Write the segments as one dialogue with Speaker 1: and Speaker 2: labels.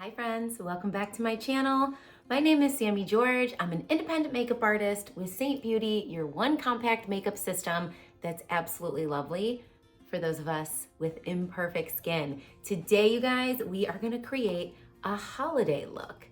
Speaker 1: Hi friends, welcome back to my channel. My name is Sami George. I'm an independent makeup artist with Seint Beauty, your one compact makeup system that's absolutely lovely for those of us with imperfect skin. Today, you guys, we are gonna create a holiday look.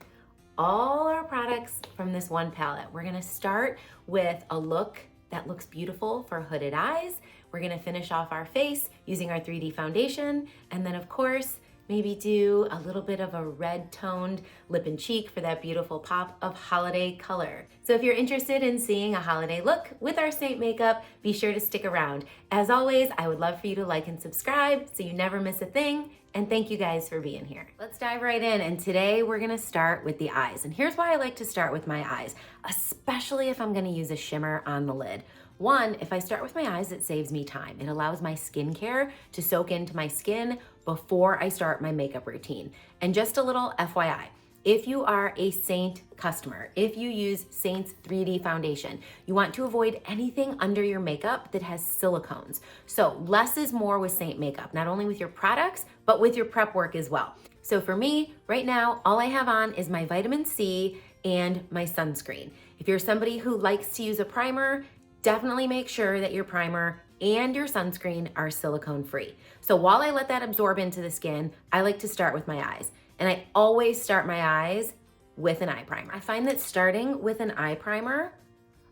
Speaker 1: All our products from this one palette. We're gonna start with a look that looks beautiful for hooded eyes. We're gonna finish off our face using our 3D foundation, and then of course, maybe do a little bit of a red toned lip and cheek for that beautiful pop of holiday color. So if you're interested in seeing a holiday look with our Seint makeup, be sure to stick around. As always, I would love for you to like and subscribe so you never miss a thing. And thank you guys for being here. Let's dive right in. And today we're gonna start with the eyes. And here's why I like to start with my eyes, especially if I'm gonna use a shimmer on the lid. One, if I start with my eyes, it saves me time. It allows my skincare to soak into my skin before I start my makeup routine. And just a little FYI, if you are a Seint customer, if you use Seint's 3D foundation, you want to avoid anything under your makeup that has silicones. So less is more with Seint makeup, not only with your products, but with your prep work as well. So for me, right now, all I have on is my vitamin C and my sunscreen. If you're somebody who likes to use a primer, definitely make sure that your primer and your sunscreen are silicone free. So while I let that absorb into the skin, I like to start with my eyes. And I always start my eyes with an eye primer. I find that starting with an eye primer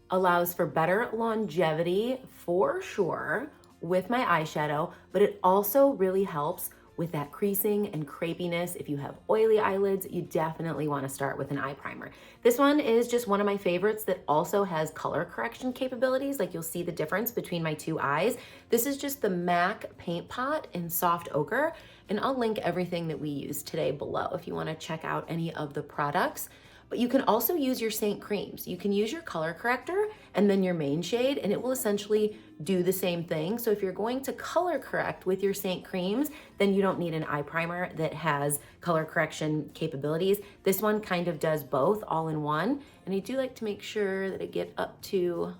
Speaker 1: allows for better longevity for sure with my eyeshadow, but it also really helps with that creasing and crepiness. If you have oily eyelids, you definitely want to start with an eye primer. This one is just one of my favorites that also has color correction capabilities. Like you'll see the difference between my two eyes. This is just the MAC Paint Pot in Soft Ochre, and I'll link everything that we use today below if you want to check out any of the products. But you can also use your Seint creams. You can use your color corrector and then your main shade, and it will essentially do the same thing. So if you're going to color correct with your Seint creams, then you don't need an eye primer that has color correction capabilities. This one kind of does both all in one. And I do like to make sure that I get up to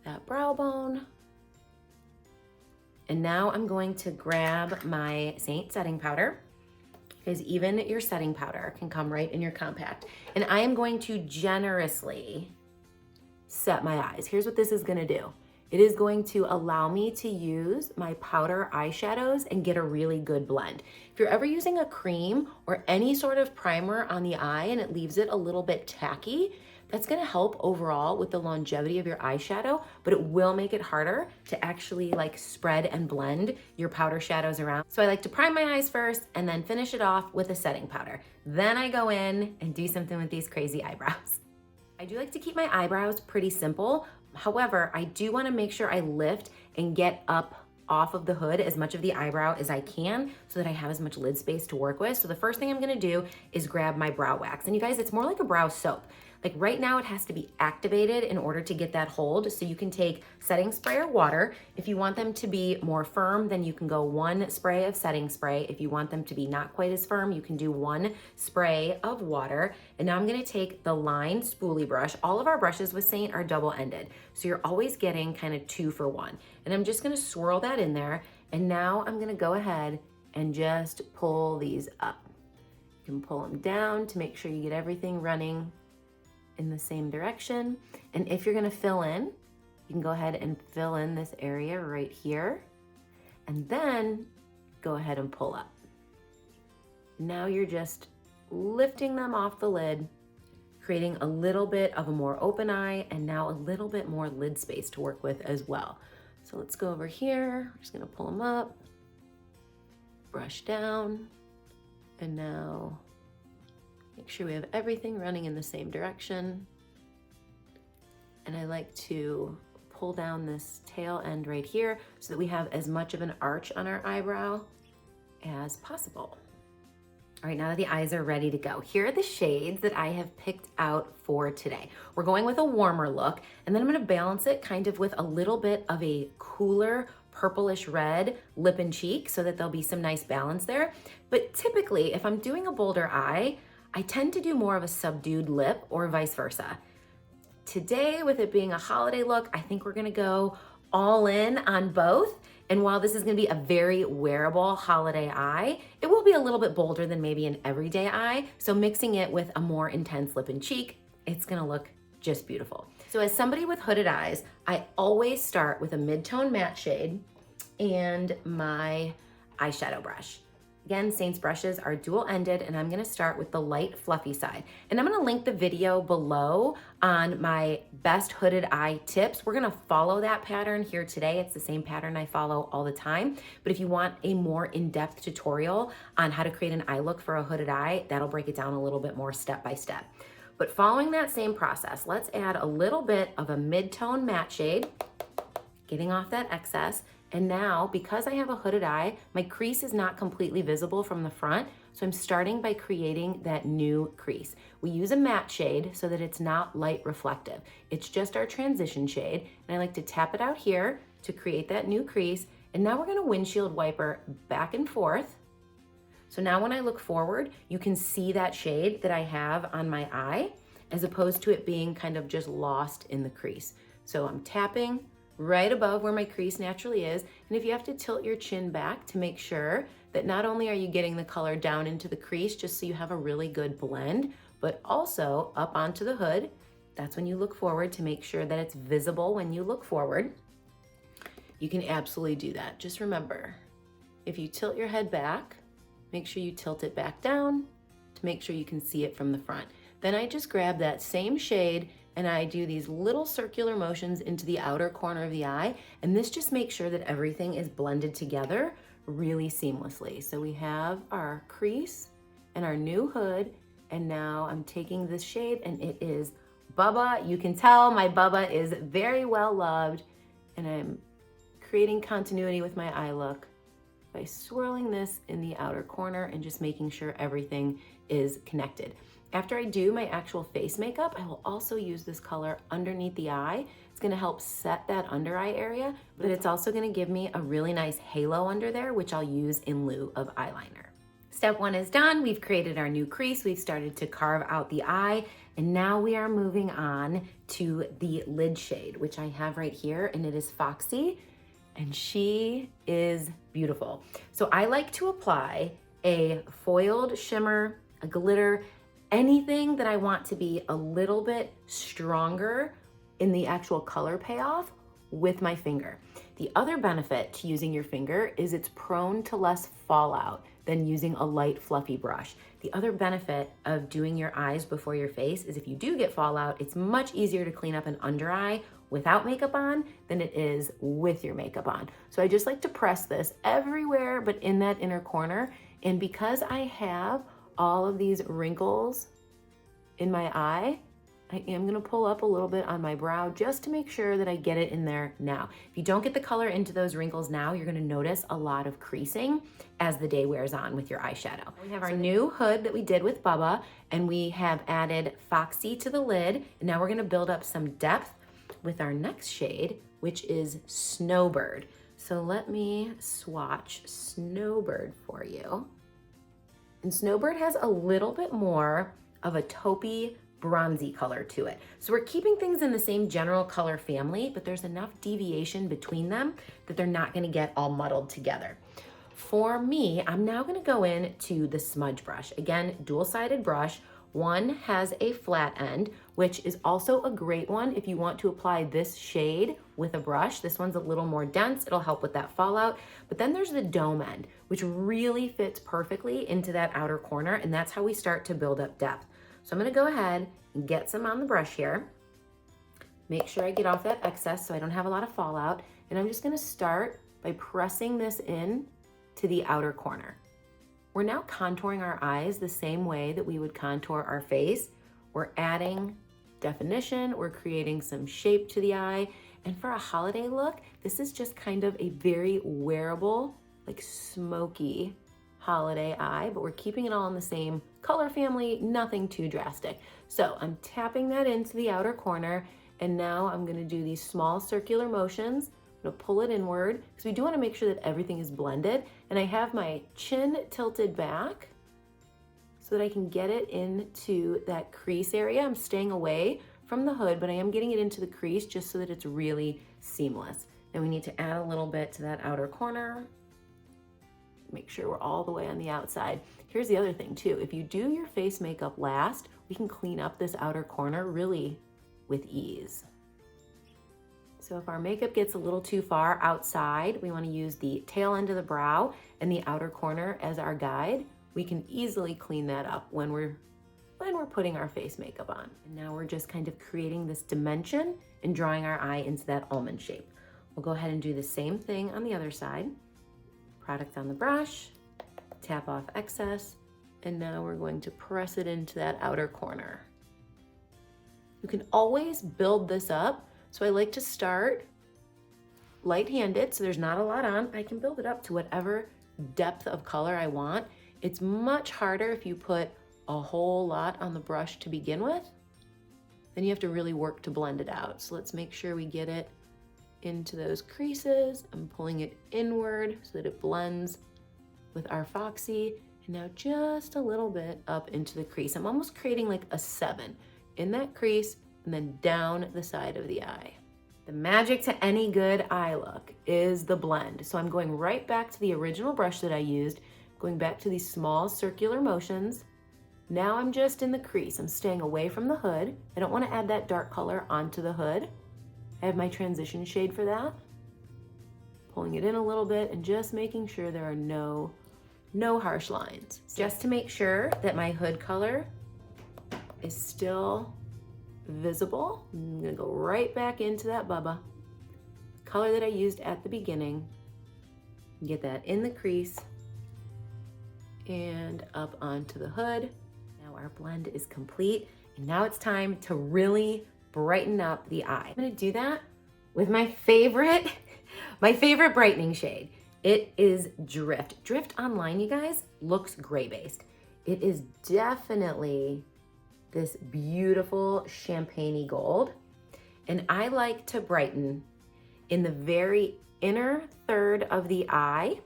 Speaker 1: that brow bone. And now I'm going to grab my Seint setting powder, because even your setting powder can come right in your compact. And I am going to generously set my eyes. Here's what this is gonna do. It is going to allow me to use my powder eyeshadows and get a really good blend. If you're ever using a cream or any sort of primer on the eye and it leaves it a little bit tacky, that's gonna help overall with the longevity of your eyeshadow, but it will make it harder to actually like spread and blend your powder shadows around. So I like to prime my eyes first and then finish it off with a setting powder. Then I go in and do something with these crazy eyebrows. I do like to keep my eyebrows pretty simple. However, I do wanna make sure I lift and get up off of the hood as much of the eyebrow as I can so that I have as much lid space to work with. So the first thing I'm gonna do is grab my brow wax. And you guys, it's more like a brow soap. Like right now it has to be activated in order to get that hold. So you can take setting spray or water. If you want them to be more firm, then you can go one spray of setting spray. If you want them to be not quite as firm, you can do one spray of water. And now I'm gonna take the lined spoolie brush. All of our brushes with Seint are double-ended. So you're always getting kind of 2 for 1. And I'm just gonna swirl that in there. And now I'm gonna go ahead and just pull these up. You can pull them down to make sure you get everything running in the same direction. And if you're gonna fill in, you can go ahead and fill in this area right here, and then go ahead and pull up. Now you're just lifting them off the lid, creating a little bit of a more open eye, and now a little bit more lid space to work with as well. So let's go over here. We're just gonna pull them up, brush down, and now make sure we have everything running in the same direction. And I like to pull down this tail end right here so that we have as much of an arch on our eyebrow as possible. All right, now that the eyes are ready to go, here are the shades that I have picked out for today. We're going with a warmer look, and then I'm gonna balance it kind of with a little bit of a cooler purplish red lip and cheek so that there'll be some nice balance there. But typically, if I'm doing a bolder eye, I tend to do more of a subdued lip or vice versa. Today, with it being a holiday look, I think we're gonna go all in on both And while this is gonna be a very wearable holiday eye, it will be a little bit bolder than maybe an everyday eye. So mixing it with a more intense lip and cheek, it's gonna look just beautiful. So as somebody with hooded eyes, I always start with a mid-tone matte shade and my eyeshadow brush. Again, Seint's brushes are dual-ended, and I'm gonna start with the light fluffy side. And I'm gonna link the video below on my best hooded eye tips. We're gonna follow that pattern here today. It's the same pattern I follow all the time. But if you want a more in-depth tutorial on how to create an eye look for a hooded eye, that'll break it down a little bit more step by step. But following that same process, let's add a little bit of a mid-tone matte shade, getting off that excess. And now, because I have a hooded eye, my crease is not completely visible from the front, so I'm starting by creating that new crease. We use a matte shade so that it's not light reflective. It's just our transition shade, and I like to tap it out here to create that new crease. And now we're gonna windshield wiper back and forth. So now when I look forward, you can see that shade that I have on my eye, as opposed to it being kind of just lost in the crease. So I'm tapping right above where my crease naturally is. And if you have to tilt your chin back to make sure that not only are you getting the color down into the crease just so you have a really good blend, but also up onto the hood, that's when you look forward to make sure that it's visible when you look forward. You can absolutely do that. Just remember, if you tilt your head back, make sure you tilt it back down to make sure you can see it from the front. Then I just grab that same shade and I do these little circular motions into the outer corner of the eye, and this just makes sure that everything is blended together really seamlessly. So we have our crease and our new hood, and now I'm taking this shade and it is Bubba. You can tell my Bubba is very well loved, and I'm creating continuity with my eye look by swirling this in the outer corner and just making sure everything is connected. After I do my actual face makeup, I will also use this color underneath the eye. It's gonna help set that under eye area, but it's also gonna give me a really nice halo under there, which I'll use in lieu of eyeliner. Step one is done. We've created our new crease. We've started to carve out the eye, and now we are moving on to the lid shade, which I have right here, and it is Foxy, and she is beautiful. So I like to apply a foiled shimmer, a glitter, anything that I want to be a little bit stronger in the actual color payoff with my finger. The other benefit to using your finger is it's prone to less fallout than using a light fluffy brush. The other benefit of doing your eyes before your face is if you do get fallout, it's much easier to clean up an under eye without makeup on than it is with your makeup on. So I just like to press this everywhere but in that inner corner. And because I have all of these wrinkles in my eye, I am gonna pull up a little bit on my brow just to make sure that I get it in there now. If you don't get the color into those wrinkles now, you're gonna notice a lot of creasing as the day wears on with your eyeshadow. We have our new hood that we did with Bubba, and we have added Foxy to the lid, and now we're gonna build up some depth with our next shade, which is Snowbird. So let me swatch Snowbird for you. And Snowbird has a little bit more of a taupey, bronzy color to it. So we're keeping things in the same general color family, but there's enough deviation between them that they're not gonna get all muddled together. For me, I'm now gonna go in to the smudge brush. Again, dual-sided brush. One has a flat end, which is also a great one if you want to apply this shade with a brush. This one's a little more dense. It'll help with that fallout. But then there's the dome end, which really fits perfectly into that outer corner, and that's how we start to build up depth. So I'm gonna go ahead and get some on the brush here. Make sure I get off that excess so I don't have a lot of fallout. And I'm just gonna start by pressing this in to the outer corner. We're now contouring our eyes the same way that we would contour our face. We're adding definition, we're creating some shape to the eye. And for a holiday look, this is just kind of a very wearable, like smoky holiday eye, but we're keeping it all in the same color family, nothing too drastic. So I'm tapping that into the outer corner, and now I'm gonna do these small circular motions. I'm gonna pull it inward, because we do wanna make sure that everything is blended. And I have my chin tilted back so that I can get it into that crease area. I'm staying away from the hood, but I am getting it into the crease just so that it's really seamless. Then we need to add a little bit to that outer corner. Make sure we're all the way on the outside. Here's the other thing too. If you do your face makeup last, we can clean up this outer corner really with ease. So if our makeup gets a little too far outside, we want to use the tail end of the brow and the outer corner as our guide. We can easily clean that up when we're putting our face makeup on. And now we're just kind of creating this dimension and drawing our eye into that almond shape. We'll go ahead and do the same thing on the other side. Product on the brush, tap off excess, and now we're going to press it into that outer corner. You can always build this up. So I like to start light-handed, so there's not a lot on. I can build it up to whatever depth of color I want. It's much harder if you put a whole lot on the brush to begin with. Then you have to really work to blend it out. So let's make sure we get it into those creases. I'm pulling it inward so that it blends with our Foxy. And now just a little bit up into the crease. I'm almost creating like a 7 in that crease and then down the side of the eye. The magic to any good eye look is the blend. So I'm going right back to the original brush that I used, going back to these small circular motions. Now I'm just in the crease. I'm staying away from the hood. I don't want to add that dark color onto the hood. I have my transition shade for that. Pulling it in a little bit and just making sure there are no harsh lines. Just to make sure that my hood color is still visible, I'm gonna go right back into that Bubba color that I used at the beginning. Get that in the crease and up onto the hood. Now our blend is complete, and now it's time to really brighten up the eye. I'm gonna do that with my favorite brightening shade. It is Drift. Drift online, you guys, looks gray-based. It is definitely this beautiful champagne-y gold. And I like to brighten in the very inner third of the eye,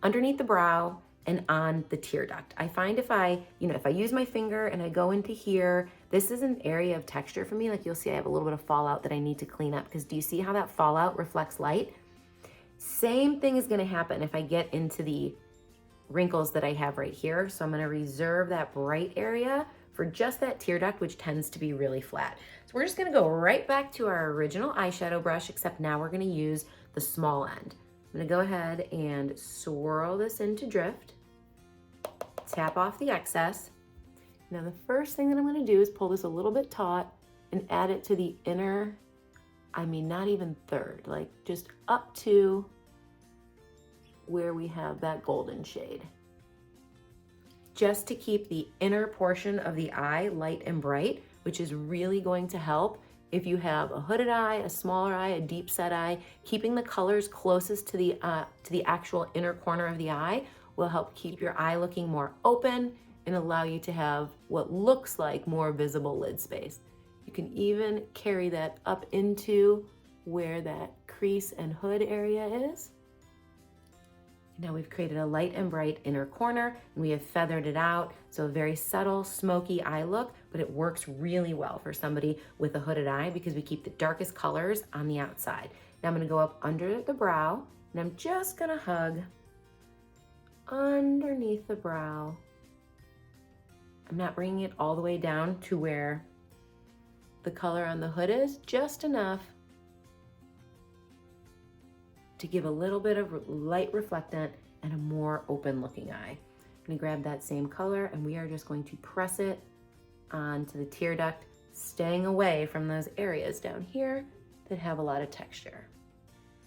Speaker 1: underneath the brow, and on the tear duct. I find if I use my finger and I go into here, this is an area of texture for me. Like you'll see I have a little bit of fallout that I need to clean up, because do you see how that fallout reflects light? Same thing is gonna happen if I get into the wrinkles that I have right here. So I'm gonna reserve that bright area for just that tear duct, which tends to be really flat. So we're just gonna go right back to our original eyeshadow brush, except now we're gonna use the small end. I'm gonna go ahead and swirl this into Drift, tap off the excess. Now the first thing that I'm gonna do is pull this a little bit taut and add it to the inner, not even third, like just up to where we have that golden shade. Just to keep the inner portion of the eye light and bright, which is really going to help if you have a hooded eye, a smaller eye, a deep set eye. Keeping the colors closest to the actual inner corner of the eye will help keep your eye looking more open and allow you to have what looks like more visible lid space. You can even carry that up into where that crease and hood area is. Now we've created a light and bright inner corner, and we have feathered it out. So a very subtle, smoky eye look, but it works really well for somebody with a hooded eye because we keep the darkest colors on the outside. Now I'm gonna go up under the brow, and I'm just gonna hug underneath the brow. I'm not bringing it all the way down to where the color on the hood is, just enough to give a little bit of light reflectant and a more open looking eye. I'm gonna grab that same color and we are just going to press it onto the tear duct, staying away from those areas down here that have a lot of texture.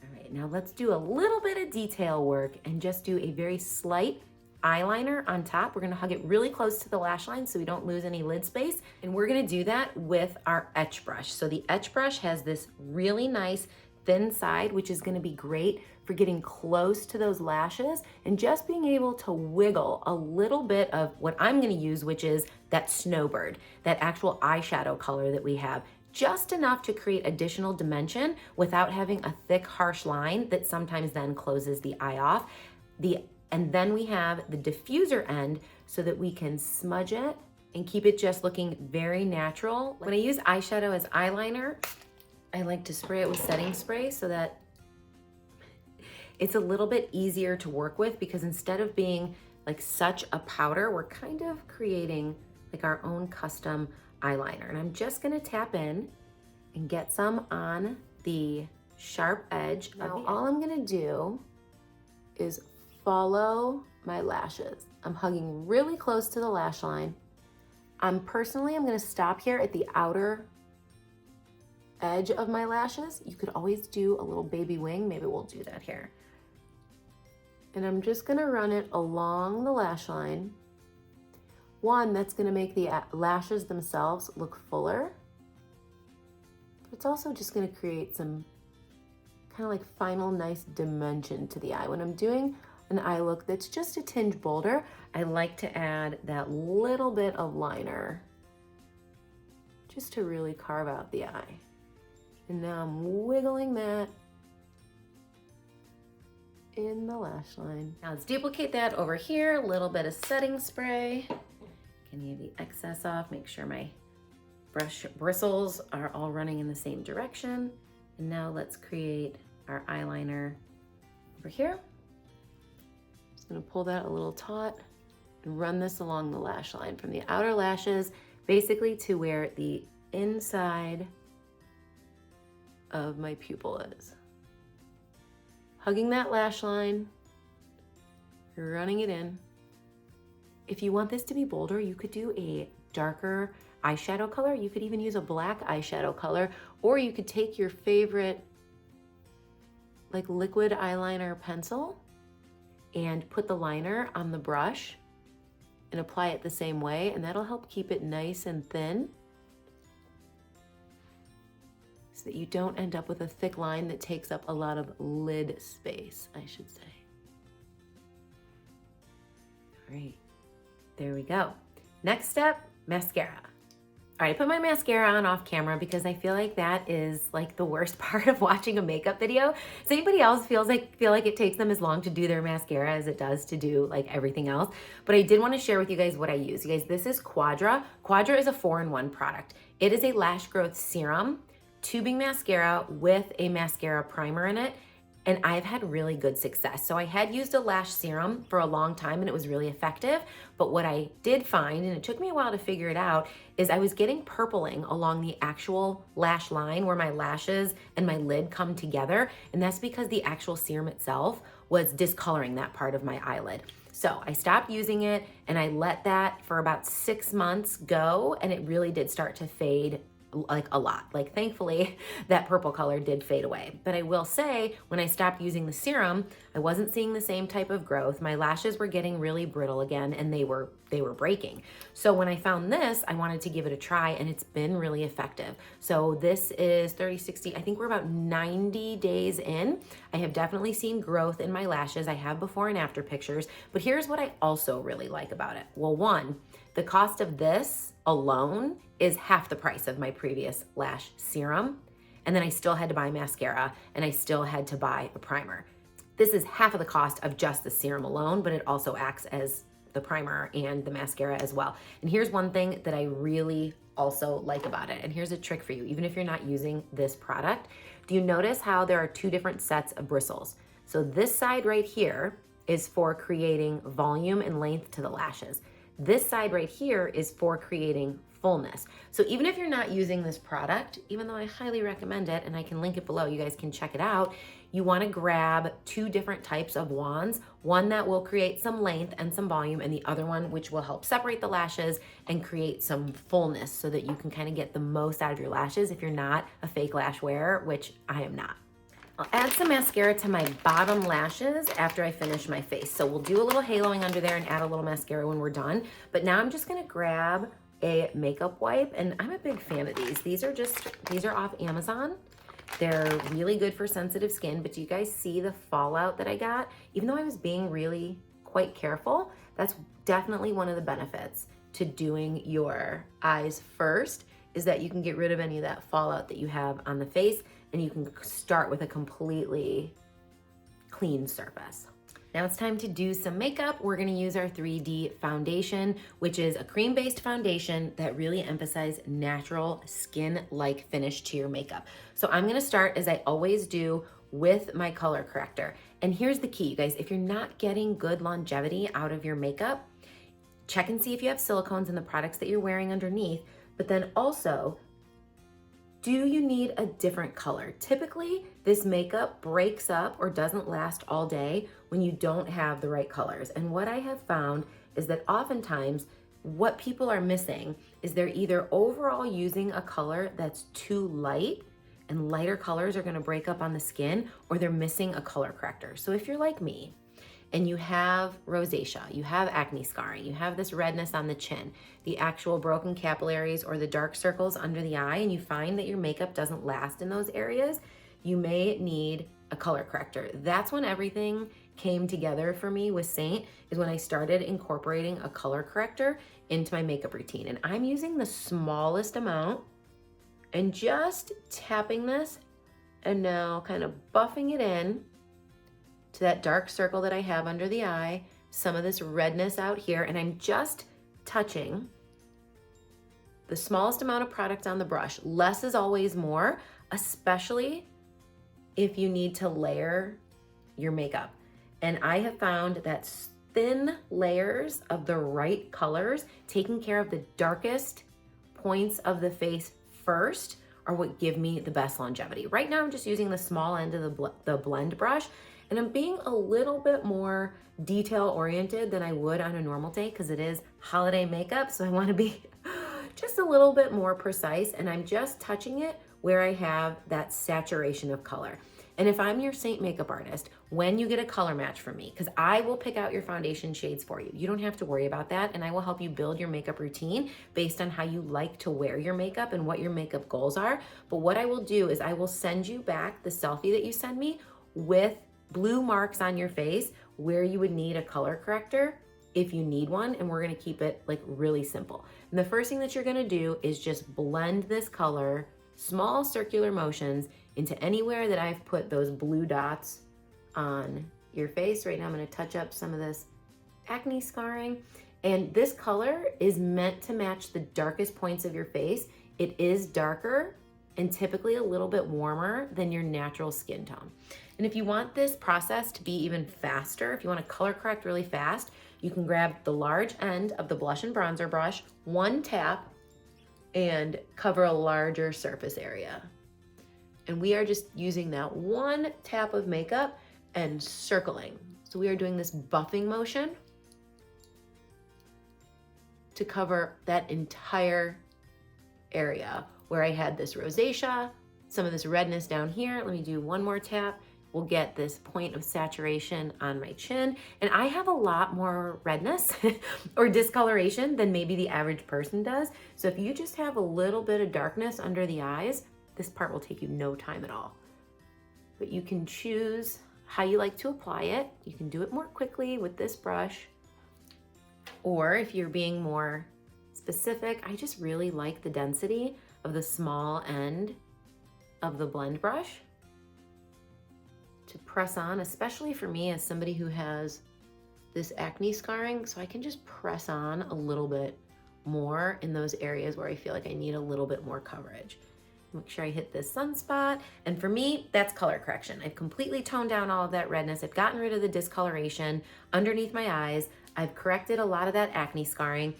Speaker 1: All right, now let's do a little bit of detail work and just do a very slight eyeliner on top. We're gonna hug it really close to the lash line so we don't lose any lid space. And we're gonna do that with our etch brush. So the etch brush has this really nice thin side, which is gonna be great for getting close to those lashes and just being able to wiggle a little bit of what I'm gonna use, which is that snowbird, that actual eyeshadow color that we have, just enough to create additional dimension without having a thick, harsh line that sometimes then closes the eye off. And then we have the diffuser end so that we can smudge it and keep it just looking very natural. When I use eyeshadow as eyeliner, I like to spray it with setting spray so that it's a little bit easier to work with because instead of being like such a powder, we're kind of creating like our own custom eyeliner. And I'm just gonna tap in and get some on the sharp edge. Now, all I'm gonna do is follow my lashes. I'm hugging really close to the lash line. I'm gonna stop here at the outer edge of my lashes. You could always do a little baby wing. Maybe we'll do that here. And I'm just gonna run it along the lash line. One, that's gonna make the lashes themselves look fuller. But it's also just gonna create some kind of like final nice dimension to the eye. When I'm doing an eye look that's just a tinge bolder, I like to add that little bit of liner just to really carve out the eye. And now I'm wiggling that in the lash line. Now let's duplicate that over here. A little bit of setting spray. Get any of the excess off. Make sure my brush bristles are all running in the same direction. And now let's create our eyeliner over here. Just gonna pull that a little taut and run this along the lash line from the outer lashes, basically to where the inside of my pupil is. Hugging that lash line, running it in. If you want this to be bolder, you could do a darker eyeshadow color. You could even use a black eyeshadow color, or you could take your favorite like liquid eyeliner pencil and put the liner on the brush and apply it the same way, and that'll help keep it nice and thin so that you don't end up with a thick line that takes up a lot of lid space, I should say. All right, there we go. Next step, mascara. All right, I put my mascara on off camera because I feel like that is like the worst part of watching a makeup video. Does anybody else feel like it takes them as long to do their mascara as it does to do like everything else? But I did want to share with you guys what I use. You guys, this is Quadra. Quadra is a 4-in-1 product. It is a lash growth serum, tubing mascara with a mascara primer in it. And I've had really good success. So I had used a lash serum for a long time and it was really effective. But what I did find, and it took me a while to figure it out, is I was getting purpling along the actual lash line where my lashes and my lid come together. And that's because the actual serum itself was discoloring that part of my eyelid. So I stopped using it and I let that for about 6 months go, and it really did start to fade like a lot. Like thankfully that purple color did fade away. But I will say when I stopped using the serum, I wasn't seeing the same type of growth. My lashes were getting really brittle again and they were breaking. So when I found this, I wanted to give it a try and it's been really effective. So this is 30, 60, I think we're about 90 days in. I have definitely seen growth in my lashes. I have before and after pictures, but here's what I also really like about it. Well, one, the cost of this alone is half the price of my previous lash serum. And then I still had to buy mascara and I still had to buy a primer. This is half of the cost of just the serum alone, but it also acts as the primer and the mascara as well. And here's one thing that I really also like about it. And here's a trick for you, even if you're not using this product. Do you notice how there are 2 different sets of bristles? So this side right here is for creating volume and length to the lashes. This side right here is for creating fullness. So even if you're not using this product, even though I highly recommend it, and I can link it below, you guys can check it out, you wanna grab 2 different types of wands, one that will create some length and some volume, and the other one which will help separate the lashes and create some fullness so that you can kind of get the most out of your lashes if you're not a fake lash wearer, which I am not. I'll add some mascara to my bottom lashes after I finish my face. So we'll do a little haloing under there and add a little mascara when we're done. But now I'm just gonna grab a makeup wipe, and I'm a big fan of these. These are off Amazon. They're really good for sensitive skin, but do you guys see the fallout that I got? Even though I was being really quite careful, that's definitely one of the benefits to doing your eyes first, is that you can get rid of any of that fallout that you have on the face, and you can start with a completely clean surface. Now it's time to do some makeup. We're gonna use our 3D foundation, which is a cream-based foundation that really emphasizes natural skin-like finish to your makeup. So I'm gonna start, as I always do, with my color corrector. And here's the key, you guys. If you're not getting good longevity out of your makeup, check and see if you have silicones in the products that you're wearing underneath, but then also, do you need a different color? Typically, this makeup breaks up or doesn't last all day when you don't have the right colors. And what I have found is that oftentimes what people are missing is they're either overall using a color that's too light, and lighter colors are gonna break up on the skin, or they're missing a color corrector. So if you're like me, and you have rosacea, you have acne scarring, you have this redness on the chin, the actual broken capillaries or the dark circles under the eye, and you find that your makeup doesn't last in those areas, you may need a color corrector. That's when everything came together for me with Seint, is when I started incorporating a color corrector into my makeup routine. And I'm using the smallest amount and just tapping this and now kind of buffing it in to that dark circle that I have under the eye, some of this redness out here, and I'm just touching the smallest amount of product on the brush. Less is always more, especially if you need to layer your makeup. And I have found that thin layers of the right colors, taking care of the darkest points of the face first, are what give me the best longevity. Right now, I'm just using the small end of the blend brush, and I'm being a little bit more detail oriented than I would on a normal day because it is holiday makeup. So I want to be just a little bit more precise, and I'm just touching it where I have that saturation of color. And if I'm your Seint makeup artist, when you get a color match from me, because I will pick out your foundation shades for you. You don't have to worry about that, and I will help you build your makeup routine based on how you like to wear your makeup and what your makeup goals are. But what I will do is I will send you back the selfie that you send me with blue marks on your face where you would need a color corrector if you need one, and we're gonna keep it like really simple. And the first thing that you're gonna do is just blend this color, small circular motions, into anywhere that I've put those blue dots on your face. Right now I'm gonna touch up some of this acne scarring, and this color is meant to match the darkest points of your face. It is darker and typically a little bit warmer than your natural skin tone. And if you want this process to be even faster, if you want to color correct really fast, you can grab the large end of the blush and bronzer brush, one tap, and cover a larger surface area. And we are just using that one tap of makeup and circling. So we are doing this buffing motion to cover that entire area where I had this rosacea, some of this redness down here. Let me do one more tap. We'll get this point of saturation on my chin. And I have a lot more redness or discoloration than maybe the average person does. So if you just have a little bit of darkness under the eyes, this part will take you no time at all. But you can choose how you like to apply it. You can do it more quickly with this brush. Or if you're being more specific, I just really like the density of the small end of the blend brush to press on, especially for me as somebody who has this acne scarring. So I can just press on a little bit more in those areas where I feel like I need a little bit more coverage. Make sure I hit this sunspot. And for me, that's color correction. I've completely toned down all of that redness. I've gotten rid of the discoloration underneath my eyes. I've corrected a lot of that acne scarring.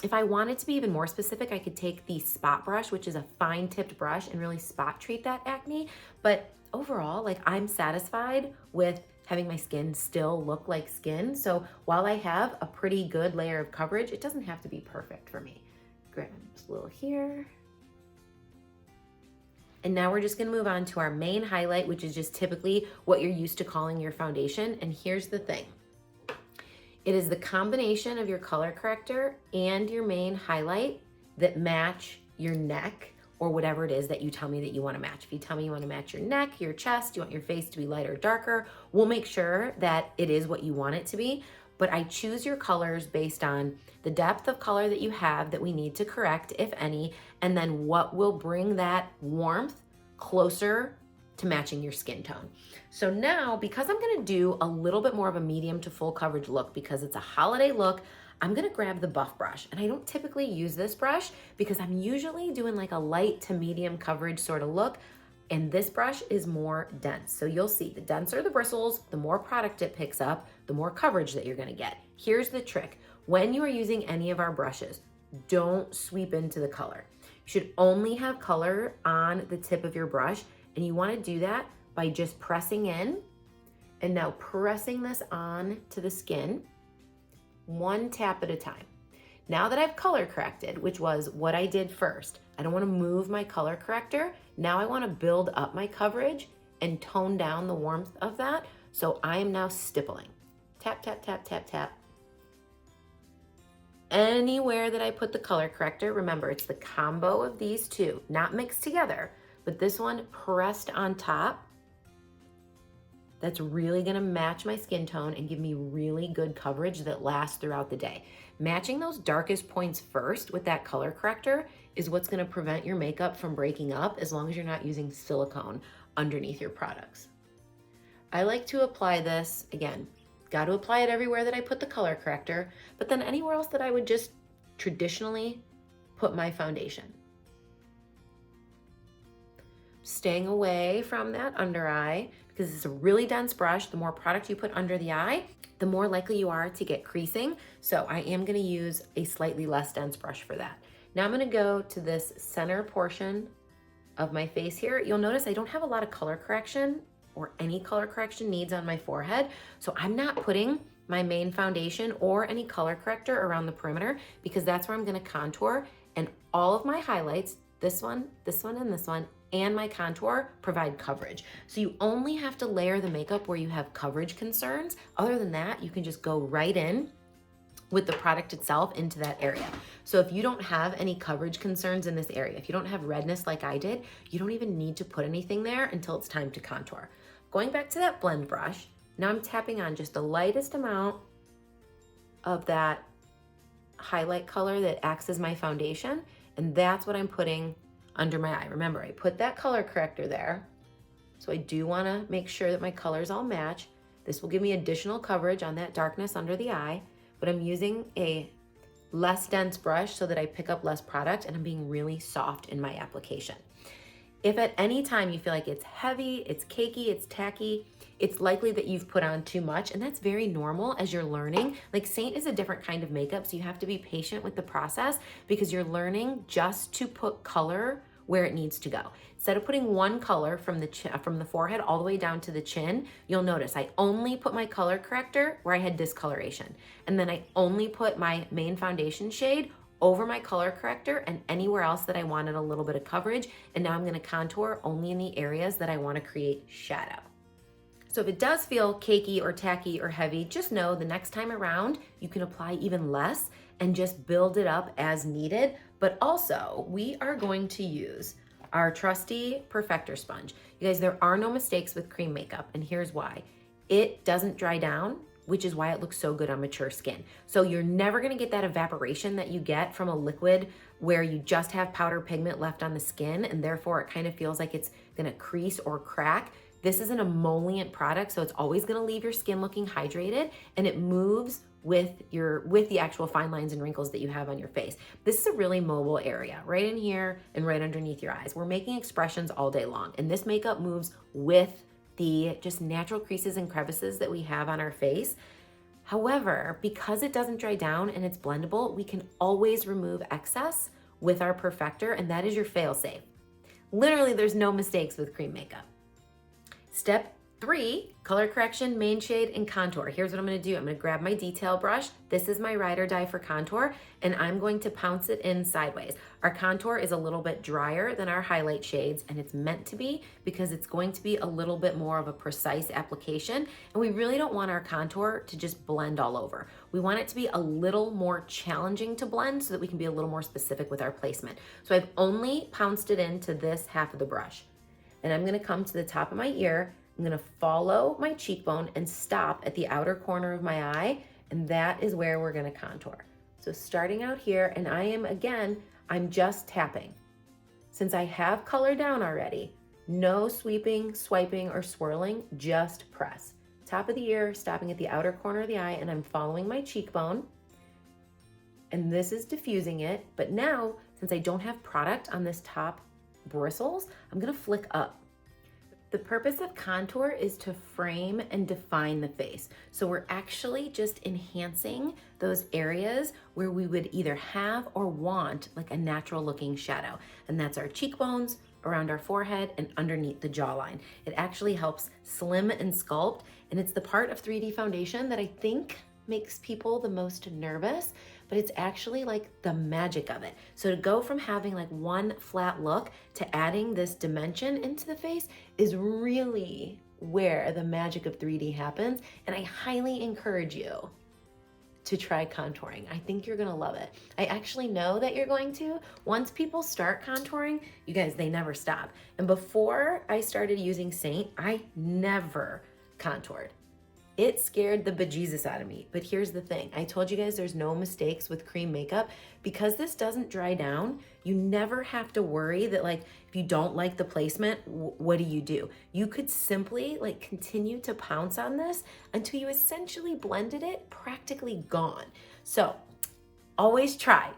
Speaker 1: If I wanted to be even more specific, I could take the spot brush, which is a fine tipped brush, and really spot treat that acne. But overall, like, I'm satisfied with having my skin still look like skin. So while I have a pretty good layer of coverage, it doesn't have to be perfect for me. Grab just a little here. And now we're just gonna move on to our main highlight, which is just typically what you're used to calling your foundation. And here's the thing. It is the combination of your color corrector and your main highlight that match your neck or whatever it is that you tell me that you want to match. If you tell me you want to match your neck, your chest, you want your face to be lighter or darker, we'll make sure that it is what you want it to be. But I choose your colors based on the depth of color that you have that we need to correct, if any, and then what will bring that warmth closer to matching your skin tone. So now, because I'm gonna do a little bit more of a medium to full coverage look because it's a holiday look, I'm gonna grab the buff brush. And I don't typically use this brush because I'm usually doing like a light to medium coverage sort of look. And this brush is more dense. So you'll see the denser the bristles, the more product it picks up, the more coverage that you're gonna get. Here's the trick. When you are using any of our brushes, don't sweep into the color. You should only have color on the tip of your brush, and you wanna do that by just pressing in and now pressing this on to the skin, one tap at a time. Now that I've color corrected, which was what I did first, I don't wanna move my color corrector. Now I wanna build up my coverage and tone down the warmth of that. So I am now stippling. Tap, tap, tap, tap, tap. Anywhere that I put the color corrector, remember it's the combo of these two, not mixed together, but this one pressed on top. That's really gonna match my skin tone and give me really good coverage that lasts throughout the day. Matching those darkest points first with that color corrector is what's gonna prevent your makeup from breaking up as long as you're not using silicone underneath your products. I like to apply this, again, got to apply it everywhere that I put the color corrector, but then anywhere else that I would just traditionally put my foundation. Staying away from that under eye because it's a really dense brush. The more product you put under the eye, the more likely you are to get creasing. So I am gonna use a slightly less dense brush for that. Now I'm gonna go to this center portion of my face here. You'll notice I don't have a lot of color correction or any color correction needs on my forehead. So I'm not putting my main foundation or any color corrector around the perimeter because that's where I'm gonna contour, and all of my highlights, this one, and this one, and my contour provide coverage. So you only have to layer the makeup where you have coverage concerns. Other than that, you can just go right in with the product itself into that area. So if you don't have any coverage concerns in this area, if you don't have redness like I did, you don't even need to put anything there until it's time to contour. Going back to that blend brush, now I'm tapping on just the lightest amount of that highlight color that acts as my foundation, and that's what I'm putting under my eye. Remember, I put that color corrector there, so I do wanna make sure that my colors all match. This will give me additional coverage on that darkness under the eye, but I'm using a less dense brush so that I pick up less product and I'm being really soft in my application. If at any time you feel like it's heavy, it's cakey, it's tacky, it's likely that you've put on too much, and that's very normal as you're learning. Like Seint is a different kind of makeup, so you have to be patient with the process because you're learning just to put color where it needs to go. Instead of putting one color from the forehead all the way down to the chin, you'll notice I only put my color corrector where I had discoloration, and then I only put my main foundation shade over my color corrector and anywhere else that I wanted a little bit of coverage, and now I'm gonna contour only in the areas that I wanna create shadow. So if it does feel cakey or tacky or heavy, just know the next time around, you can apply even less and just build it up as needed. But also, we are going to use our trusty Perfector sponge. You guys, there are no mistakes with cream makeup, and here's why. It doesn't dry down, which is why it looks so good on mature skin. So you're never gonna get that evaporation that you get from a liquid where you just have powder pigment left on the skin, and therefore it kind of feels like it's gonna crease or crack. This is an emollient product, so it's always gonna leave your skin looking hydrated, and it moves with the actual fine lines and wrinkles that you have on your face. This is a really mobile area, right in here and right underneath your eyes. We're making expressions all day long, and this makeup moves with the just natural creases and crevices that we have on our face. However, because it doesn't dry down and it's blendable, we can always remove excess with our Perfector, and that is your fail-safe. Literally, there's no mistakes with cream makeup. Step 3, color correction, main shade, and contour. Here's what I'm gonna do. I'm gonna grab my detail brush. This is my ride or die for contour, and I'm going to pounce it in sideways. Our contour is a little bit drier than our highlight shades, and it's meant to be because it's going to be a little bit more of a precise application, and we really don't want our contour to just blend all over. We want it to be a little more challenging to blend so that we can be a little more specific with our placement. So I've only pounced it into this half of the brush, and I'm gonna come to the top of my ear. I'm gonna follow my cheekbone and stop at the outer corner of my eye, and that is where we're gonna contour. So starting out here, and I'm just tapping. Since I have color down already, no sweeping, swiping, or swirling, just press. Top of the ear, stopping at the outer corner of the eye, and I'm following my cheekbone. And this is diffusing it, but now, since I don't have product on this top bristles, I'm gonna flick up. The purpose of contour is to frame and define the face. So we're actually just enhancing those areas where we would either have or want like a natural looking shadow. And that's our cheekbones, around our forehead, and underneath the jawline. It actually helps slim and sculpt. And it's the part of 3D foundation that I think makes people the most nervous, but it's actually like the magic of it. So to go from having like one flat look to adding this dimension into the face is really where the magic of 3D happens. And I highly encourage you to try contouring. I think you're gonna love it. I actually know that you're going to. Once people start contouring, you guys, they never stop. And before I started using Seint, I never contoured. It scared the bejesus out of me. But here's the thing. I told you guys there's no mistakes with cream makeup. Because this doesn't dry down, you never have to worry that like, if you don't like the placement, what do? You could simply like continue to pounce on this until you essentially blended it practically gone. So always try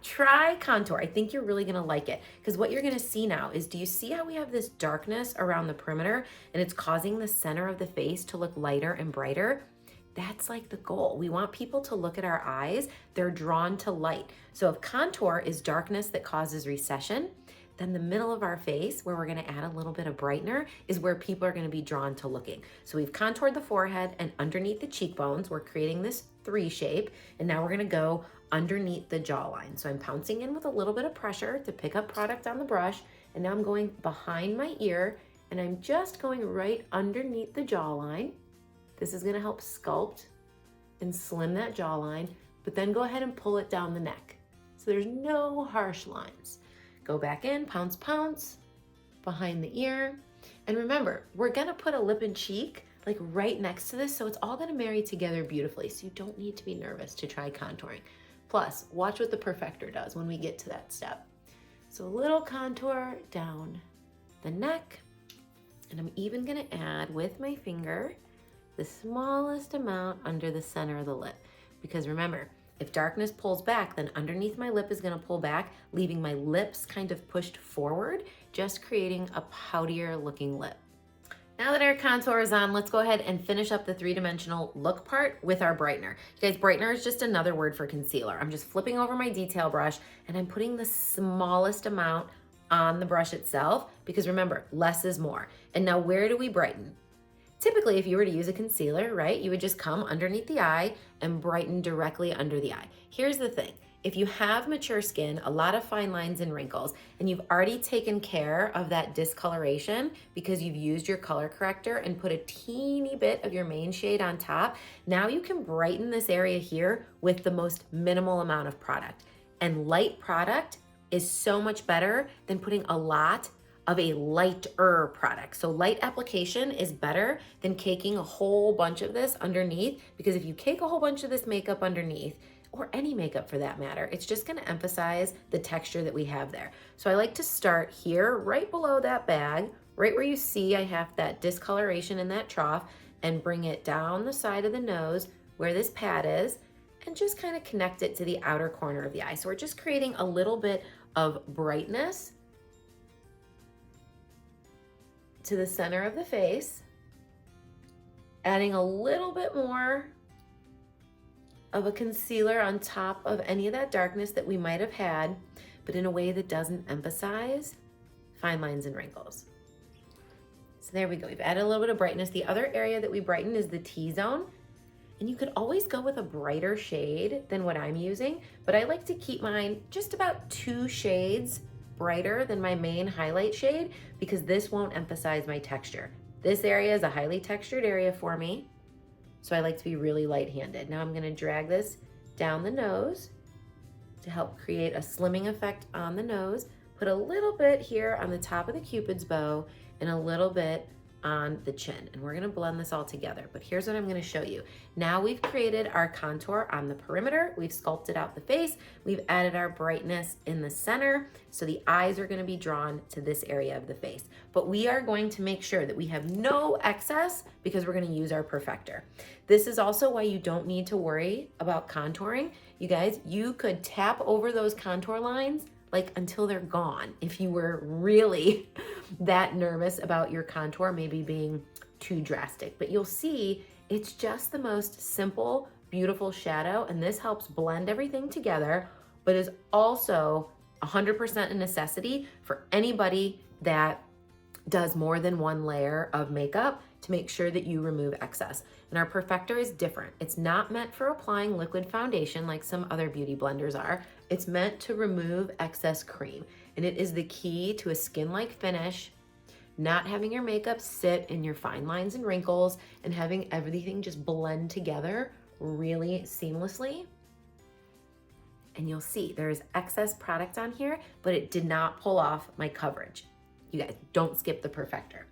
Speaker 1: contour. I think you're really gonna like it because what you're gonna see now is, do you see how we have this darkness around the perimeter and it's causing the center of the face to look lighter and brighter? That's like the goal. We want people to look at our eyes. They're drawn to light. So if contour is darkness that causes recession, then the middle of our face, where we're gonna add a little bit of brightener, is where people are gonna be drawn to looking. So we've contoured the forehead and underneath the cheekbones, we're creating this 3 shape, and now we're gonna go underneath the jawline. So I'm pouncing in with a little bit of pressure to pick up product on the brush, and now I'm going behind my ear, and I'm just going right underneath the jawline. This is gonna help sculpt and slim that jawline, but then go ahead and pull it down the neck. So there's no harsh lines. Go back in, pounce, pounce, behind the ear. And remember, we're gonna put a lip and cheek like right next to this, so it's all gonna marry together beautifully. So you don't need to be nervous to try contouring. Plus, watch what the perfector does when we get to that step. So a little contour down the neck, and I'm even gonna add with my finger the smallest amount under the center of the lip. Because remember, if darkness pulls back, then underneath my lip is gonna pull back, leaving my lips kind of pushed forward, just creating a poutier looking lip. Now that our contour is on, let's go ahead and finish up the 3-dimensional look part with our brightener. You guys, brightener is just another word for concealer. I'm just flipping over my detail brush and I'm putting the smallest amount on the brush itself, because remember, less is more. And now where do we brighten? Typically, if you were to use a concealer, right, you would just come underneath the eye and brighten directly under the eye. Here's the thing. If you have mature skin, a lot of fine lines and wrinkles, and you've already taken care of that discoloration because you've used your color corrector and put a teeny bit of your main shade on top, now you can brighten this area here with the most minimal amount of product. And light product is so much better than putting a lot of a lighter product. So light application is better than caking a whole bunch of this underneath, because if you cake a whole bunch of this makeup underneath, or any makeup for that matter, it's just gonna emphasize the texture that we have there. So I like to start here, right below that bag, right where you see I have that discoloration in that trough, and bring it down the side of the nose where this pad is, and just kind of connect it to the outer corner of the eye. So we're just creating a little bit of brightness to the center of the face, adding a little bit more of a concealer on top of any of that darkness that we might have had, but in a way that doesn't emphasize fine lines and wrinkles. So there we go, we've added a little bit of brightness. The other area that we brighten is the T-zone, and you could always go with a brighter shade than what I'm using, but I like to keep mine just about 2 shades brighter than my main highlight shade, because this won't emphasize my texture. This area is a highly textured area for me, so I like to be really light-handed. Now I'm gonna drag this down the nose to help create a slimming effect on the nose, put a little bit here on the top of the Cupid's bow, and a little bit on the chin, and we're gonna blend this all together. But here's what I'm gonna show you. Now we've created our contour on the perimeter, we've sculpted out the face, we've added our brightness in the center, so the eyes are gonna be drawn to this area of the face. But we are going to make sure that we have no excess, because we're gonna use our perfector. This is also why you don't need to worry about contouring. You guys, you could tap over those contour lines like until they're gone if you were really that nervous about your contour maybe being too drastic. But you'll see it's just the most simple, beautiful shadow, and this helps blend everything together, but is also 100% a necessity for anybody that does more than one layer of makeup to make sure that you remove excess. And our perfector is different. It's not meant for applying liquid foundation like some other beauty blenders are. It's meant to remove excess cream. And it is the key to a skin-like finish, not having your makeup sit in your fine lines and wrinkles, and having everything just blend together really seamlessly. And you'll see there's excess product on here, but it did not pull off my coverage. You guys, don't skip the perfector.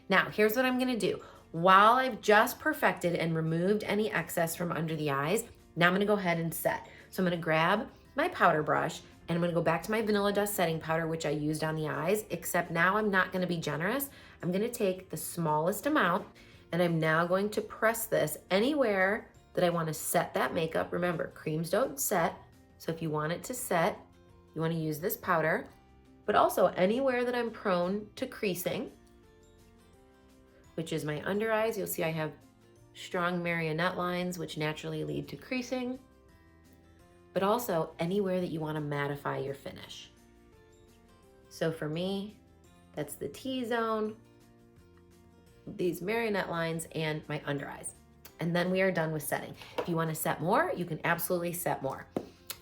Speaker 1: Now, here's what I'm gonna do. While I've just perfected and removed any excess from under the eyes, now I'm gonna go ahead and set. So I'm gonna grab my powder brush and I'm gonna go back to my Vanilla Dust setting powder, which I used on the eyes, except now I'm not gonna be generous. I'm gonna take the smallest amount and I'm now going to press this anywhere that I wanna set that makeup. Remember, creams don't set, so if you want it to set, you wanna use this powder, but also anywhere that I'm prone to creasing, which is my under eyes. You'll see I have strong marionette lines, which naturally lead to creasing, but also anywhere that you want to mattify your finish. So for me, that's the T-zone, these marionette lines, and my under eyes. And then we are done with setting. If you want to set more, you can absolutely set more.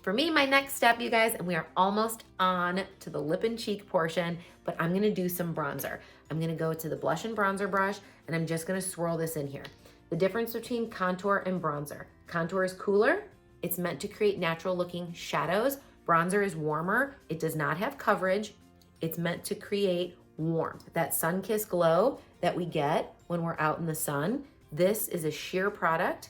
Speaker 1: For me, my next step, you guys, and we are almost on to the lip and cheek portion, but I'm gonna do some bronzer. I'm gonna go to the blush and bronzer brush, and I'm just gonna swirl this in here. The difference between contour and bronzer. Contour is cooler. It's meant to create natural looking shadows. Bronzer is warmer. It does not have coverage. It's meant to create warmth, that sun-kissed glow that we get when we're out in the sun. This is a sheer product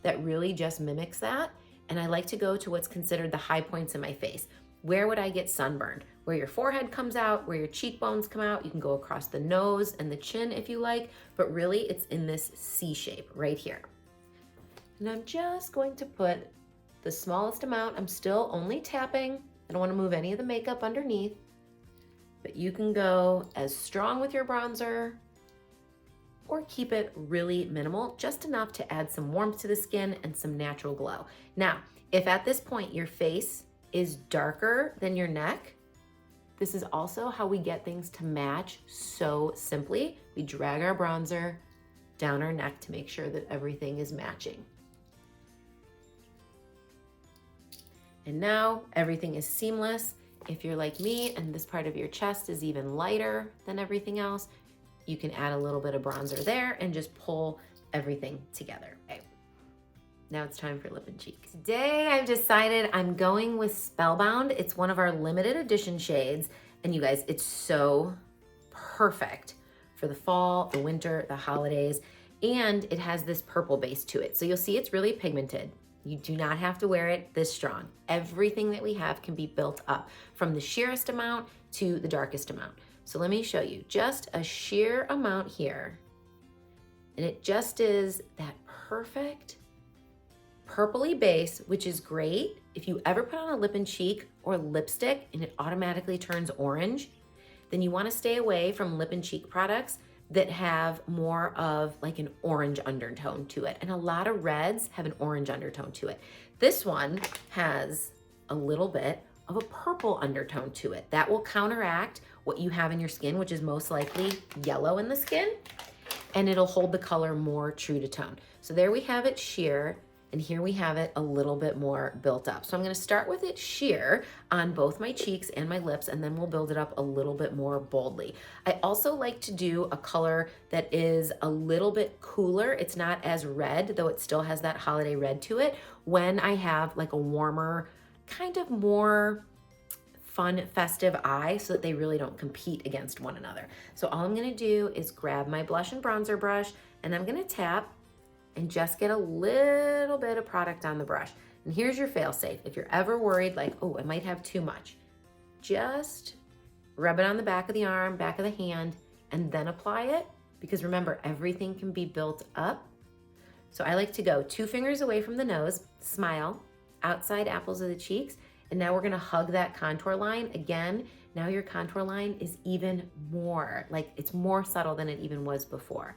Speaker 1: that really just mimics that. And I like to go to what's considered the high points in my face. Where would I get sunburned? Where your forehead comes out, where your cheekbones come out. You can go across the nose and the chin if you like, but really it's in this C shape right here. And I'm just going to put the smallest amount. I'm still only tapping. I don't want to move any of the makeup underneath, but you can go as strong with your bronzer or keep it really minimal, just enough to add some warmth to the skin and some natural glow. Now, if at this point your face is darker than your neck, this is also how we get things to match so simply. We drag our bronzer down our neck to make sure that everything is matching. And now everything is seamless. If you're like me and this part of your chest is even lighter than everything else, you can add a little bit of bronzer there and just pull everything together. Okay. Now it's time for lip and cheek. Today I've decided I'm going with Spellbound. It's one of our limited edition shades. And you guys, it's so perfect for the fall, the winter, the holidays. And it has this purple base to it. So you'll see it's really pigmented. You do not have to wear it this strong. Everything that we have can be built up from the sheerest amount to the darkest amount. So let me show you just a sheer amount here. And it just is that perfect purpley base, which is great. If you ever put on a lip and cheek or lipstick and it automatically turns orange, then you want to stay away from lip and cheek products that have more of like an orange undertone to it. And a lot of reds have an orange undertone to it. This one has a little bit of a purple undertone to it. That will counteract what you have in your skin, which is most likely yellow in the skin, and it'll hold the color more true to tone. So there we have it sheer, and here we have it a little bit more built up. So I'm gonna start with it sheer on both my cheeks and my lips, and then we'll build it up a little bit more boldly. I also like to do a color that is a little bit cooler. It's not as red, though it still has that holiday red to it, when I have like a warmer, kind of more fun, festive eye, so that they really don't compete against one another. So all I'm gonna do is grab my blush and bronzer brush, and I'm gonna tap and just get a little bit of product on the brush. And here's your fail-safe. If you're ever worried like, oh, I might have too much, just rub it on the back of the arm, back of the hand, and then apply it, because remember, everything can be built up. So I like to go 2 fingers away from the nose, smile, outside apples of the cheeks, And now we're gonna hug that contour line. Again, now your contour line is even more, like it's more subtle than it even was before.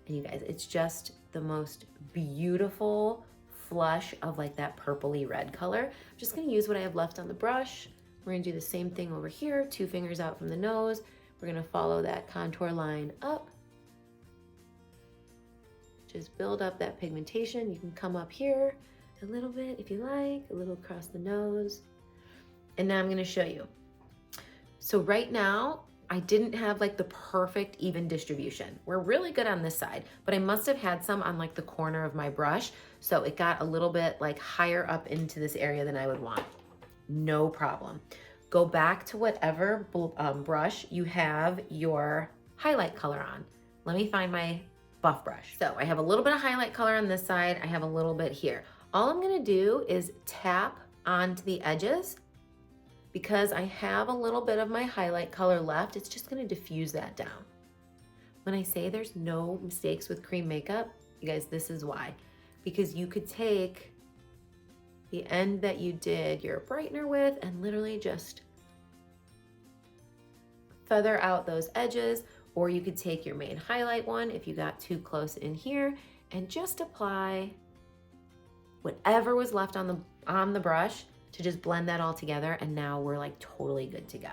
Speaker 1: And you guys, it's just the most beautiful flush of like that purpley red color. I'm just gonna use what I have left on the brush. We're gonna do the same thing over here, 2 fingers out from the nose. We're gonna follow that contour line up. Just build up that pigmentation. You can come up here a little bit if you like, a little across the nose. And now I'm gonna show you. So right now, I didn't have like the perfect even distribution. We're really good on this side, but I must have had some on like the corner of my brush. So it got a little bit like higher up into this area than I would want. No problem. Go back to whatever brush you have your highlight color on. Let me find my buff brush. So I have a little bit of highlight color on this side. I have a little bit here. All I'm gonna do is tap onto the edges. Because I have a little bit of my highlight color left, it's just gonna diffuse that down. When I say there's no mistakes with cream makeup, you guys, this is why. Because you could take the end that you did your brightener with and literally just feather out those edges, or you could take your main highlight one if you got too close in here and just apply whatever was left on the brush to just blend that all together, and now we're like totally good to go.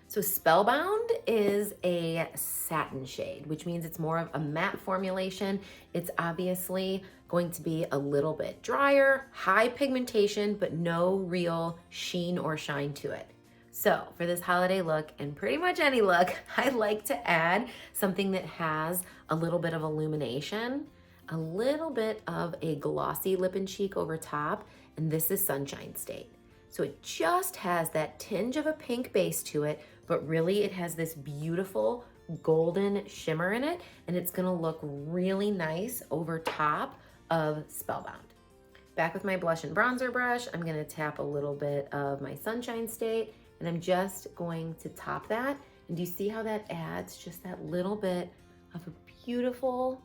Speaker 1: So Spellbound is a satin shade, which means it's more of a matte formulation. It's obviously going to be a little bit drier, high pigmentation, but no real sheen or shine to it. So for this holiday look, and pretty much any look, I like to add something that has a little bit of illumination, a little bit of a glossy lip and cheek over top, and this is Sunshine State. So it just has that tinge of a pink base to it, but really it has this beautiful golden shimmer in it, and it's gonna look really nice over top of Spellbound. Back with my blush and bronzer brush, I'm gonna tap a little bit of my Sunshine State, and I'm just going to top that. And do you see how that adds just that little bit of a beautiful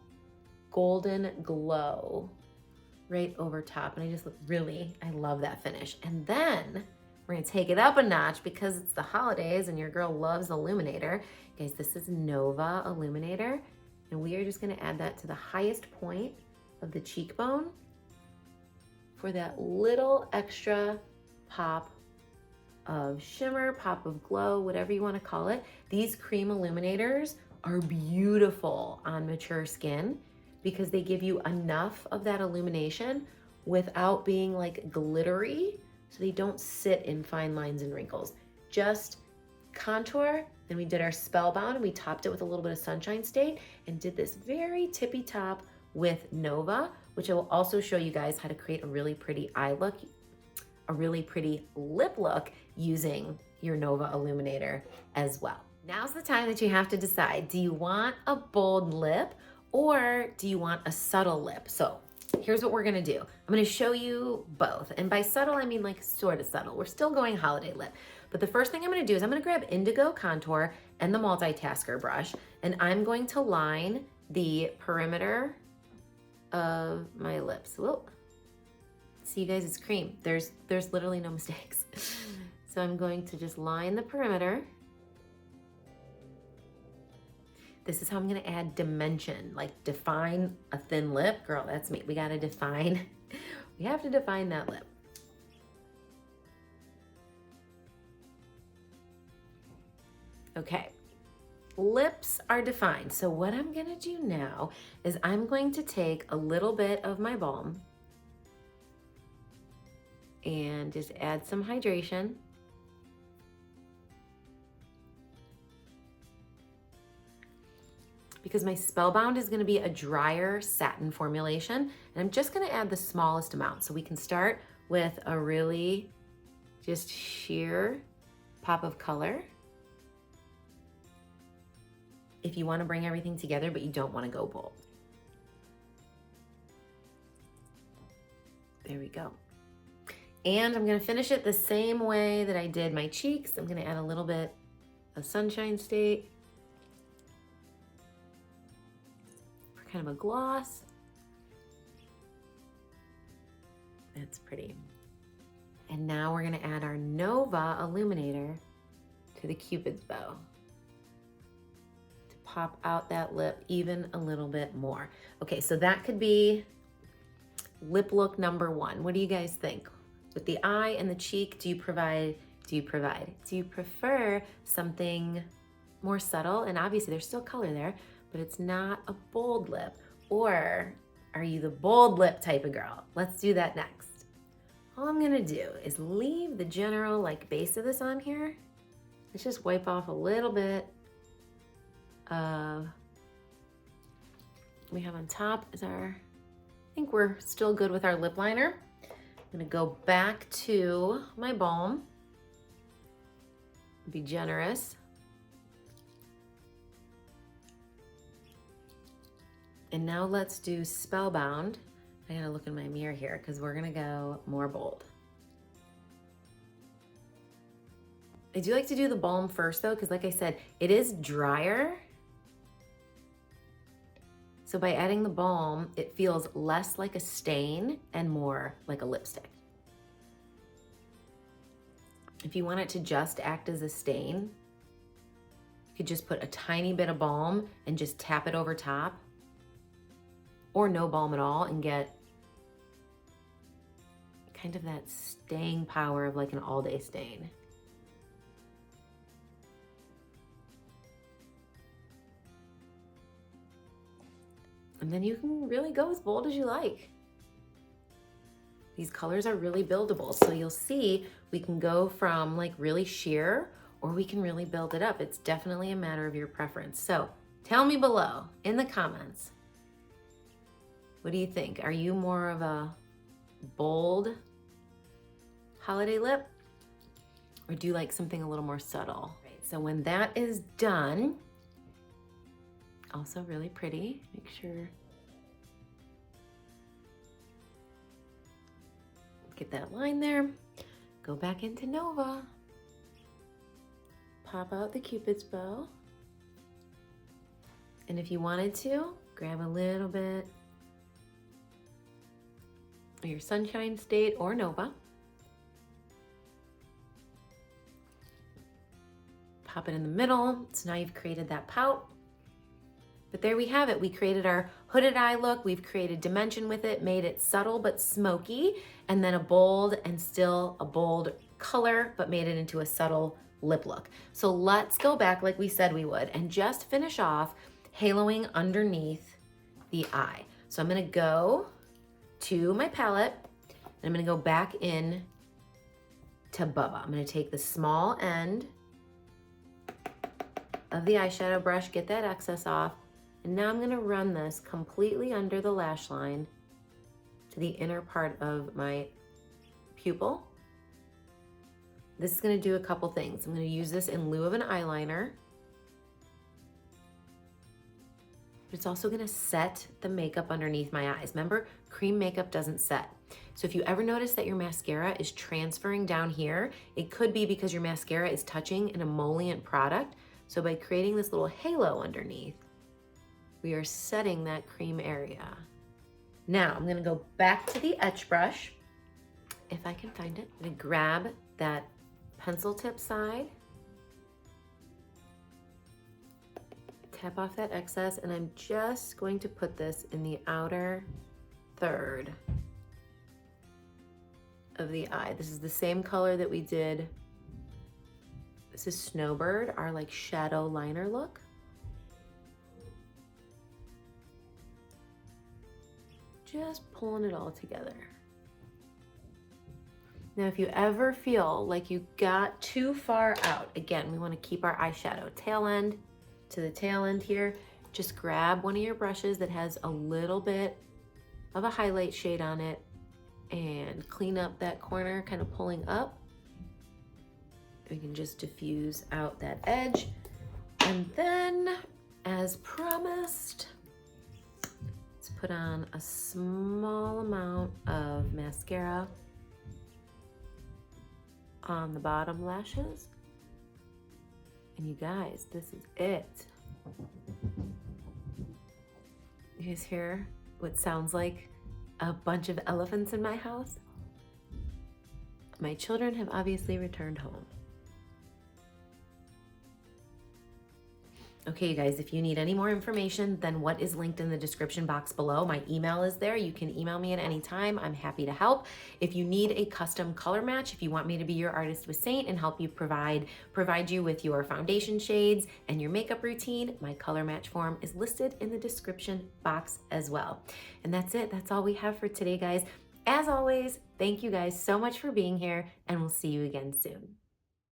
Speaker 1: golden glow right over top? And I just look really, I love that finish. And then we're gonna take it up a notch because it's the holidays and your girl loves illuminator. Guys, this is Nova Illuminator. And we are just gonna add that to the highest point of the cheekbone for that little extra pop of shimmer, pop of glow, whatever you wanna call it. These cream illuminators are beautiful on mature skin because they give you enough of that illumination without being like glittery, so they don't sit in fine lines and wrinkles. Just contour, then we did our Spellbound and we topped it with a little bit of Sunshine State and did this very tippy top with Nova, which I will also show you guys how to create a really pretty eye look, a really pretty lip look using your Nova Illuminator as well. Now's the time that you have to decide, do you want a bold lip or do you want a subtle lip? So here's what we're gonna do. I'm gonna show you both. And by subtle, I mean like sort of subtle. We're still going holiday lip. But the first thing I'm gonna do is I'm gonna grab Indigo Contour and the multitasker brush, and I'm going to line the perimeter of my lips. Whoa. See you guys, it's cream. There's literally no mistakes. So I'm going to just line the perimeter. This is how I'm gonna add dimension, like define a thin lip. Girl, that's me. We gotta define, we have to define that lip. Okay, lips are defined. So what I'm gonna do now is I'm going to take a little bit of my balm and just add some hydration. Because my Spellbound is gonna be a drier satin formulation, and I'm just gonna add the smallest amount. So we can start with a really just sheer pop of color. If you wanna bring everything together, but you don't wanna go bold. There we go. And I'm gonna finish it the same way that I did my cheeks. I'm gonna add a little bit of Sunshine State. Kind of a gloss. That's pretty. And now we're gonna add our Nova illuminator to the Cupid's bow to pop out that lip even a little bit more. Okay, so that could be lip look number one. What do you guys think? With the eye and the cheek, do you prefer something more subtle? And obviously there's still color there, but it's not a bold lip. Or are you the bold lip type of girl? Let's do that next. All I'm gonna do is leave the general base of this on here. Let's just wipe off a little bit of, we have on top is our, I think we're still good with our lip liner. I'm gonna go back to my balm, be generous. And now let's do Spellbound. I gotta look in my mirror here because we're gonna go more bold. I do like to do the balm first though, because like I said, it is drier. So by adding the balm, it feels less like a stain and more like a lipstick. If you want it to just act as a stain, you could just put a tiny bit of balm and just tap it over top, or no balm at all, and get kind of that staying power of like an all-day stain. And then you can really go as bold as you like. These colors are really buildable. So you'll see we can go from like really sheer, or we can really build it up. It's definitely a matter of your preference. So tell me below in the comments, what do you think? Are you more of a bold holiday lip, or do you like something a little more subtle? Right, so when that is done, also really pretty, make sure, get that line there, go back into Nova, pop out the Cupid's bow, and if you wanted to, grab a little bit of your Sunshine State or Nova, pop it in the middle. So now you've created that pout. But there we have it. We created our hooded eye look. We've created dimension with it, made it subtle but smoky, and then a bold and still a bold color, but made it into a subtle lip look. So let's go back like we said we would and just finish off haloing underneath the eye. So I'm gonna go to my palette and I'm gonna go back in to Bubba. I'm gonna take the small end of the eyeshadow brush, get that excess off, and now I'm gonna run this completely under the lash line to the inner part of my pupil. This is gonna do a couple things. I'm gonna use this in lieu of an eyeliner, but it's also gonna set the makeup underneath my eyes. Remember, cream makeup doesn't set. So if you ever notice that your mascara is transferring down here, it could be because your mascara is touching an emollient product. So by creating this little halo underneath, we are setting that cream area. Now I'm gonna go back to the etch brush, if I can find it. I'm gonna grab that pencil tip side, tap off that excess, and I'm just going to put this in the outer third of the eye. This is the same color that we did. This is Snowbird, our like shadow liner look. Just pulling it all together. Now, if you ever feel like you got too far out, again, we want to keep our eyeshadow tail end to the tail end here. Just grab one of your brushes that has a little bit of a highlight shade on it and clean up that corner, kind of pulling up. We can just diffuse out that edge. And then, as promised, let's put on a small amount of mascara on the bottom lashes. And you guys, this is it. You guys hear what sounds like a bunch of elephants in my house? My children have obviously returned home. Okay, you guys, if you need any more information than what is linked in the description box below, my email is there. You can email me at any time. I'm happy to help. If you need a custom color match, if you want me to be your artist with Seint and help you provide you with your foundation shades and your makeup routine, my color match form is listed in the description box as well. And that's it. That's all we have for today, guys. As always, thank you guys so much for being here, and we'll see you again soon.